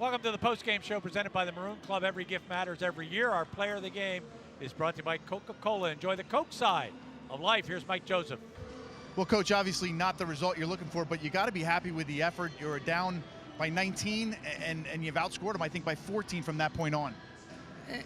Welcome to the Postgame Show presented by the Maroon Club. Every gift matters every year. Our player of the game is brought to you by Coca-Cola. Enjoy the Coke side of life. Here's Mike Joseph. Well, Coach, obviously not the result you're looking for, but you got to be happy with the effort. You're down by 19, and you've outscored them, I think, by 14 from that point on.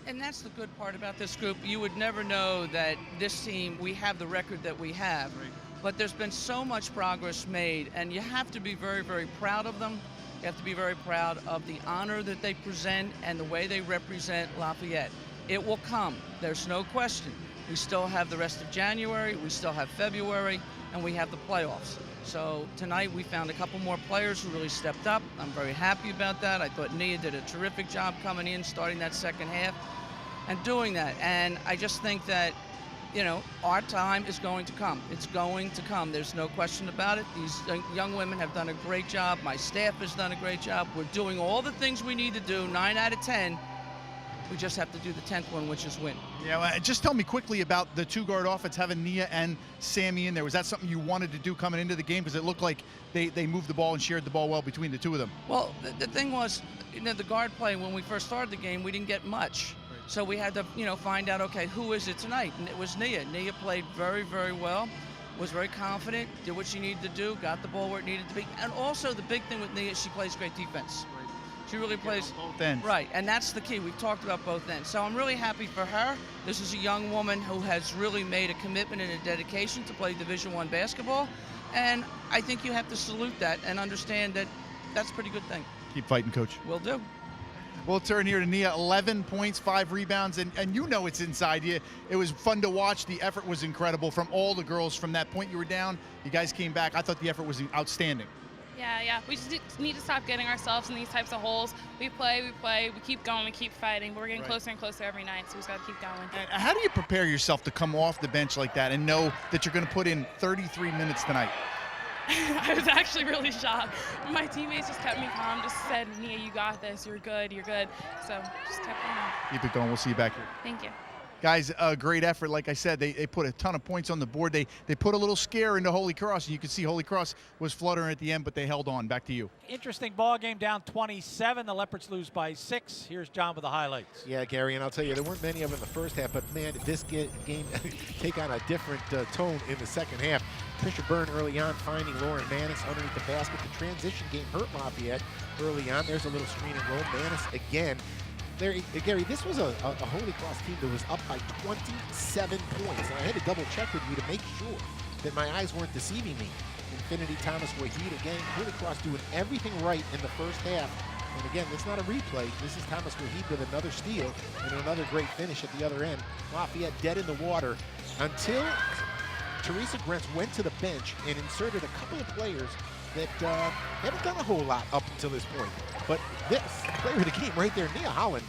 And that's the good part about this group. You would never know that this team, we have the record that we have. Right. But there's been so much progress made, and you have to be very, very proud of them. You have to be very proud of the honor that they present and the way they represent Lafayette. It will come. There's no question. We still have the rest of January, we still have February, and we have the playoffs. So tonight we found a couple more players who really stepped up. I'm very happy about that. I thought Nia did a terrific job coming in, starting that second half and doing that. And I just think that, you know, our time is going to come. It's going to come. There's no question about it. These young women have done a great job. My staff has done a great job. We're doing all the things we need to do, 9 out of 10. We just have to do the 10th one, which is win. Yeah, well, just tell me quickly about the two-guard offense, having Nia and Sammy in there. Was that something you wanted to do coming into the game? Because it looked like they moved the ball and shared the ball well between the two of them. Well, the thing was, you know, the guard play, when we first started the game, we didn't get much. Right. So we had to, you know, find out, okay, who is it tonight? And it was Nia. Nia played very, very well, was very confident, did what she needed to do, got the ball where it needed to be. And also the big thing with Nia is she plays great defense. Right. She really plays both ends. Right, and that's the key. We've talked about both ends. So I'm really happy for her. This is a young woman who has really made a commitment and a dedication to play Division I basketball, and I think you have to salute that and understand that that's a pretty good thing. Keep fighting, Coach. Will do. We'll turn here to Nia, 11 points, 5 rebounds, and you know it's inside you. It was fun to watch. The effort was incredible from all the girls. From that point you were down, you guys came back. I thought the effort was outstanding. Yeah. We just need to stop getting ourselves in these types of holes. We play, we keep going, we keep fighting, but we're getting closer and closer every night, so we just got to keep going. And how do you prepare yourself to come off the bench like that and know that you're going to put in 33 minutes tonight? I was actually really shocked. My teammates just kept me calm, just said, Nia, you got this, you're good. So just kept going. Keep it going. We'll see you back here. Thank you. Guys, a great effort. Like I said, they put a ton of points on the board. They put a little scare into Holy Cross, and you can see Holy Cross was fluttering at the end, but they held on. Back to you. Interesting ball game, down 27. The Leopards lose by 6. Here's John with the highlights. Yeah, Gary, and I'll tell you, there weren't many of them in the first half, but man, this game take on a different tone in the second half. Trisha Byrne early on finding Lauren Manis underneath the basket. The transition game hurt Lafayette early on. There's a little screen and roll. Manis again. There, Gary, this was a Holy Cross team that was up by 27 points. And I had to double check with you to make sure that my eyes weren't deceiving me. Infinity Thomas Wahid again. Holy Cross doing everything right in the first half. And again, it's not a replay. This is Thomas Wahid with another steal and another great finish at the other end. Lafayette dead in the water until Theresa Grentz went to the bench and inserted a couple of players that haven't done a whole lot up until this point. But this player of the game right there, Nia Holland,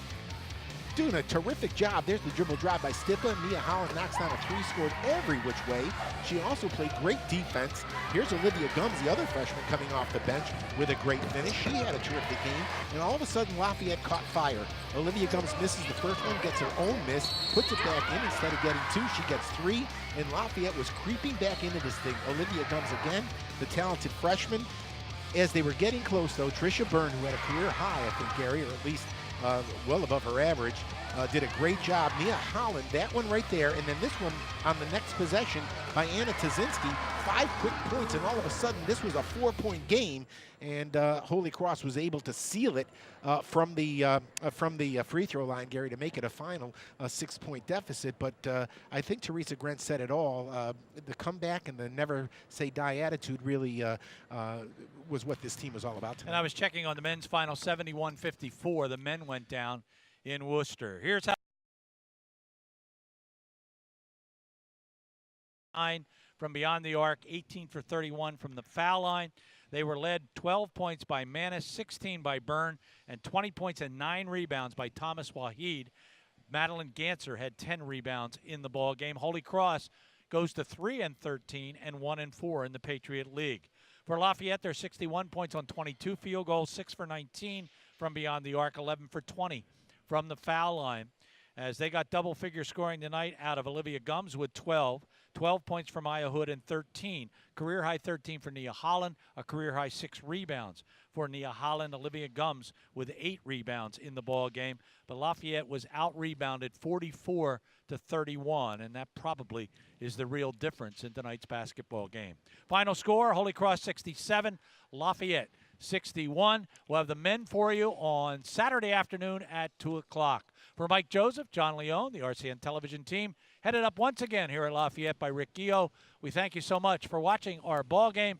doing a terrific job. There's the dribble drive by Stiffa. Nia Holland knocks down a 3, scored every which way. She also played great defense. Here's Olivia Gums, the other freshman, coming off the bench with a great finish. She had a terrific game. And all of a sudden, Lafayette caught fire. Olivia Gums misses the first one, gets her own miss, puts it back in. Instead of getting 2, she gets 3. And Lafayette was creeping back into this thing. Olivia Gums again, the talented freshman. As they were getting close, though, Trisha Byrne, who had a career high, I think, Gary, or at least well above her average, did a great job. Nia Holland, that one right there, and then this one on the next possession by Anna Tazinski, 5 quick points, and all of a sudden this was a 4-point game, and Holy Cross was able to seal it from the free throw line, Gary, to make it a final 6-point deficit. But I think Theresa Grentz said it all. The comeback and the never say die attitude really was what this team was all about tonight. And I was checking on the men's final, 71-54. The men went down in Worcester. Here's how. 9 from beyond the arc, 18 for 31 from the foul line. They were led 12 points by Manis, 16 by Byrne, and 20 points and 9 rebounds by Thomas Wahid. Madeline Ganser had 10 rebounds in the ball game. Holy Cross goes to 3-13 and 1-4 in the Patriot League. For Lafayette, they're 61 points on 22 field goals, 6 for 19 from beyond the arc, 11 for 20 from the foul line. As they got double-figure scoring tonight out of Olivia Gums with 12, 12 points for Maya Hood and 13. Career high 13 for Nia Holland, a career high 6 rebounds for Nia Holland. Olivia Gums with 8 rebounds in the ball game. But Lafayette was out-rebounded 44-31, and that probably is the real difference in tonight's basketball game. Final score, Holy Cross 67, Lafayette 61. We'll have the men for you on Saturday afternoon at 2 o'clock. For Mike Joseph, John Leone, the RCN television team, headed up once again here at Lafayette by Rick Gio. We thank you so much for watching our ball game.